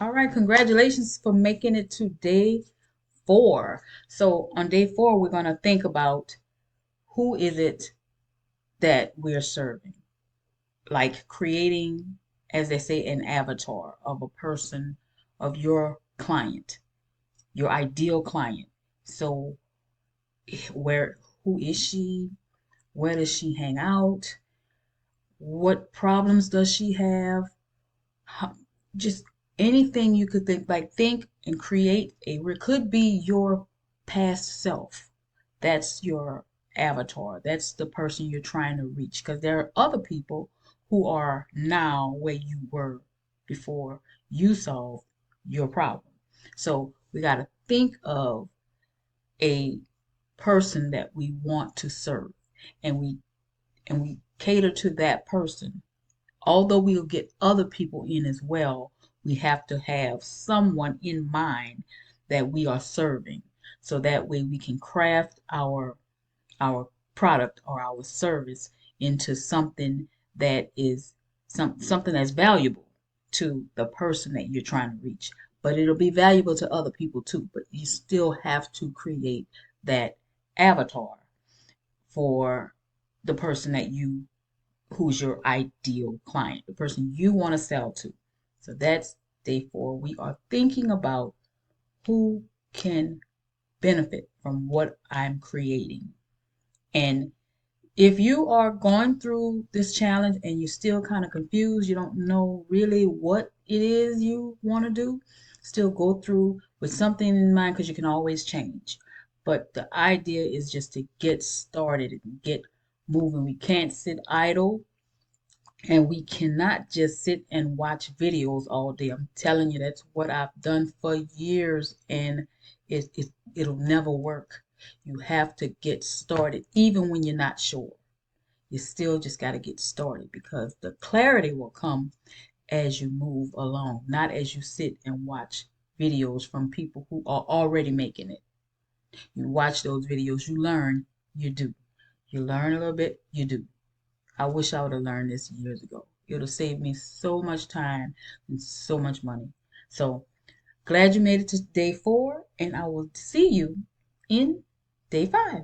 All right, congratulations for making it to day 4. So on day 4, we're going to think about who is it that we're serving, like creating, as they say, an avatar of a person, of your client, your ideal client. So where, who is she? Where does she hang out? What problems does she have? How, just anything you could think, like think and create it could be your past self. That's your avatar. That's the person you're trying to reach, because there are other people who are now where you were before you solved your problem. So we got to think of a person that we want to serve, and we cater to that person. Although we'll get other people in as well, we have to have someone in mind that we are serving, so that way we can craft our product or our service into something that is something that's valuable to the person that you're trying to reach. But it'll be valuable to other people too. But you still have to create that avatar for the person that you who's your ideal client, the person you want to sell to. So that's day 4. We are thinking about who can benefit from what I'm creating. And if you are going through this challenge and you're still kind of confused, you don't know really what it is you want to do, still go through with something in mind, because you can always change. But the idea is just to get started and get moving. We can't sit idle, and we cannot just sit and watch videos all day. I'm telling you, that's what I've done for years, and it'll never work. You have to get started, even when you're not sure. You still just got to get started, because the clarity will come as you move along, not as you sit and watch videos from people who are already making it. You watch those videos, you learn, you do. You learn a little bit, you do. I wish I would have learned this years ago. It would have saved me so much time and so much money. So glad you made it to day 4, and I will see you in day 5.